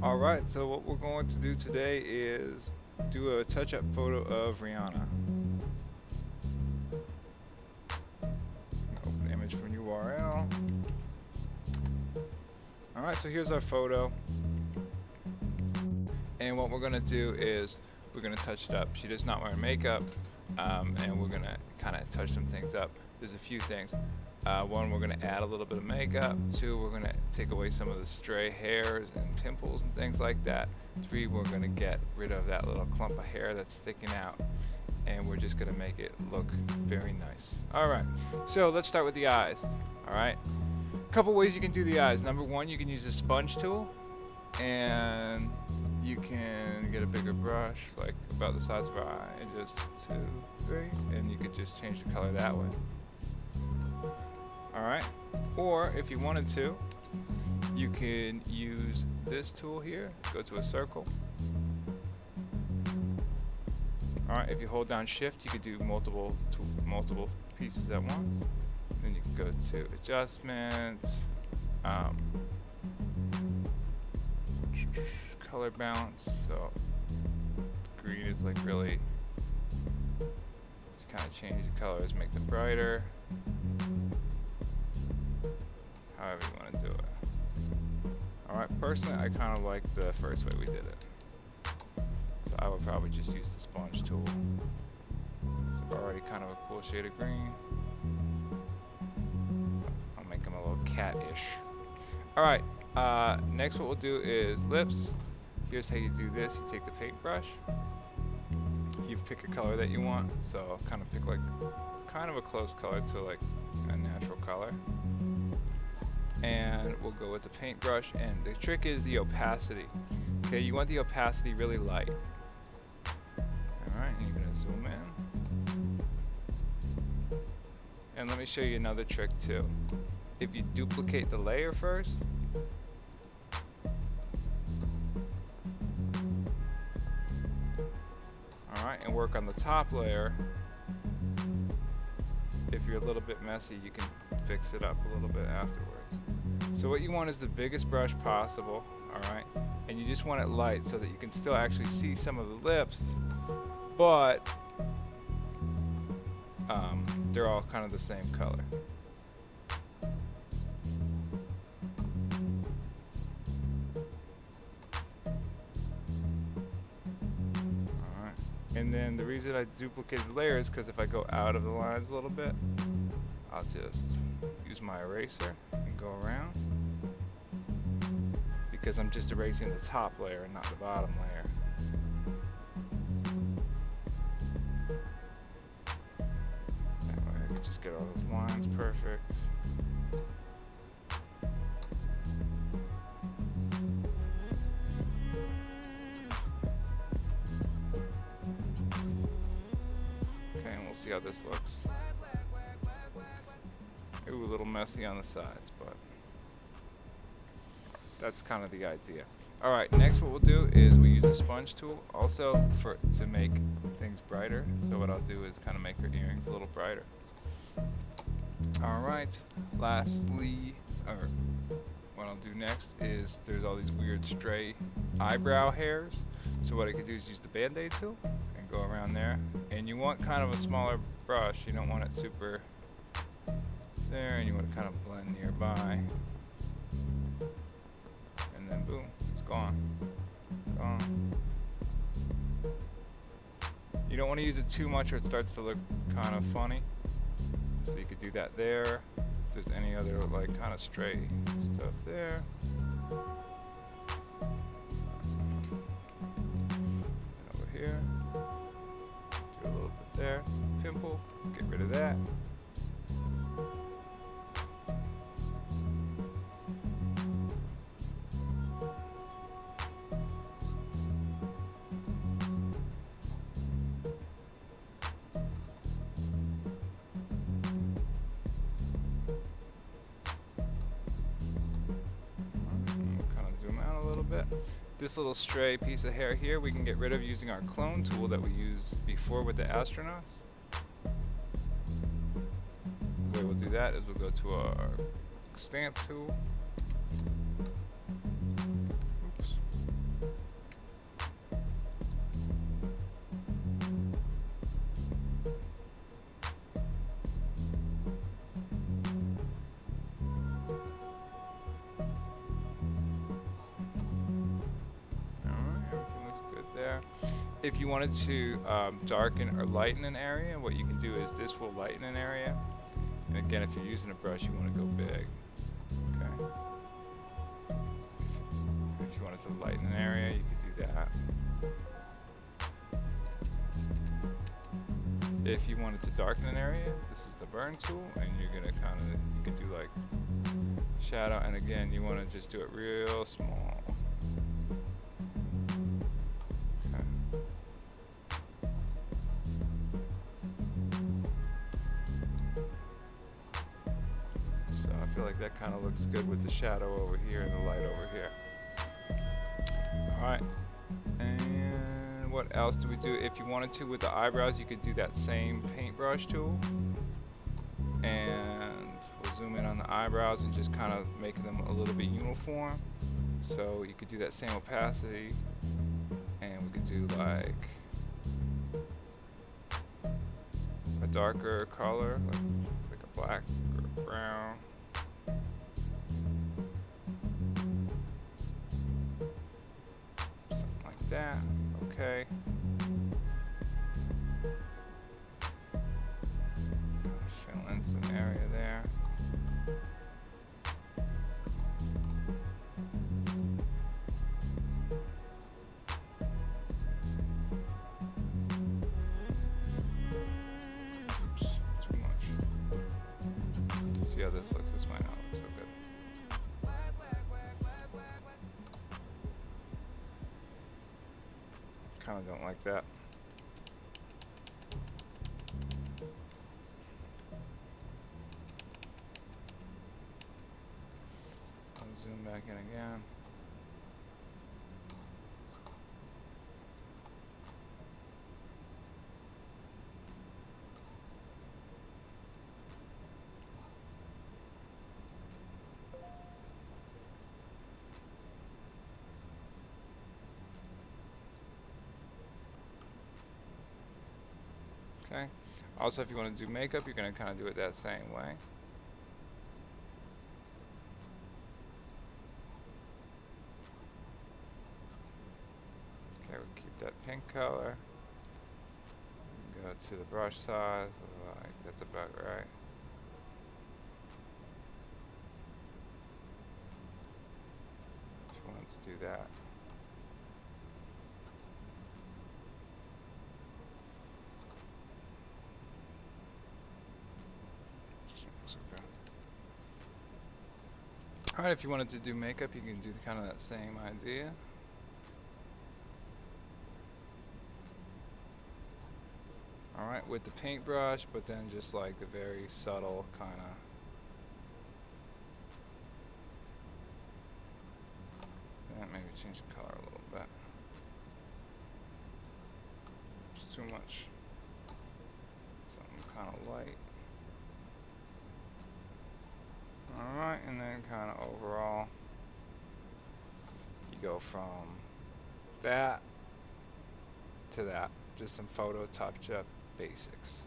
Alright, so what we're going to do today is do a touch-up photo of Rihanna. Open image from URL. Alright, so here's our photo. And what we're going to do is we're going to touch it up. She does not wear makeup, and we're going to kind of touch some things up. There's a few things. One, we're going to add a little bit of makeup. Two, we're going to take away some of the stray hairs and pimples and things like that. Three, we're going to get rid of that little clump of hair that's sticking out. And we're just going to make it look very nice. Alright, so let's start with the eyes. Alright, a couple ways you can do the eyes. Number one, you can use the sponge tool. And you can get a bigger brush, like about the size of our eye, and just 2, 3, and you could just change the color that way. Alright, or if you wanted to, you can use this tool here, go to a circle. Alright, if you hold down shift, you could do multiple pieces at once. Then you can go to adjustments, color balance, so green is like really, just kind of change the colors, make them brighter, however you want to do it. Alright, personally I kind of like the first way we did it, so I would probably just use the sponge tool. It's already kind of a cool shade of green. I'll make them a little cat-ish. Alright, next what we'll do is lips. Here's how you do this. You take the paintbrush, you pick a color that you want, so I'll kind of pick like kind of a close color to like a natural color, and we'll go with the paintbrush. And the trick is the opacity. Okay, you want the opacity really light. Alright, and you're going to zoom in, and let me show you another trick too. If you duplicate the layer first, alright, and work on the top layer, if you're a little bit messy, you can fix it up a little bit afterwards. So what you want is the biggest brush possible, alright, and you just want it light so that you can still actually see some of the lips, but they're all kind of the same color. And then the reason I duplicated the layer is because if I go out of the lines a little bit, I'll just use my eraser and go around, because I'm just erasing the top layer and not the bottom layer. That way I can just get all those lines perfect. See how this looks. Ooh, a little messy on the sides, but that's kind of the idea. Alright, next what we'll do is we use a sponge tool also to make things brighter. So what I'll do is kind of make her earrings a little brighter. Alright, lastly, or what I'll do next is there's all these weird stray eyebrow hairs. So what I can do is use the Band-Aid tool and go around there. And you want kind of a smaller brush. You don't want it super there, and you want to kind of blend nearby. And then boom, it's gone. Gone. You don't want to use it too much or it starts to look kind of funny. So you could do that there. If there's any other like kind of stray stuff there. Over here. Do a little bit there. Pimple. Get rid of that. This little stray piece of hair here we can get rid of using our clone tool that we used before with the astronauts. The way we'll do that is we'll go to our stamp tool. Oops. If you wanted to darken or lighten an area, what you can do is this will lighten an area. And again, if you're using a brush, you want to go big. Okay. If you wanted to lighten an area, you could do that. If you wanted to darken an area, this is the burn tool, and you're gonna you can do like shadow, and again, you want to just do it real small. Okay. So I feel like that kind of looks good with the shadow over here and the light over here. All right. And what else do we do? If you wanted to with the eyebrows, you could do that same paintbrush tool. And we'll zoom in on the eyebrows and just kind of making them a little bit uniform. So you could do that same opacity, and we could do like a darker color, like a black or brown. Something like that. Okay. Fill in some area there. Oops, too much. See how this looks. This might not look so good. Kind of don't like that. I'll zoom back in again. Okay. Also, if you want to do makeup, you're going to kind of do it that same way. Okay, we'll keep that pink color. Go to the brush size. Like that's about right. If you wanted to do that. Okay. Alright, if you wanted to do makeup, you can do kind of that same idea. Alright, with the paintbrush, but then just like the very subtle kind of. Yeah, maybe change the color a little bit. It's too much. Something kind of light. Alright, and then kind of overall, you go from that to that. Just some photo touch-up basics.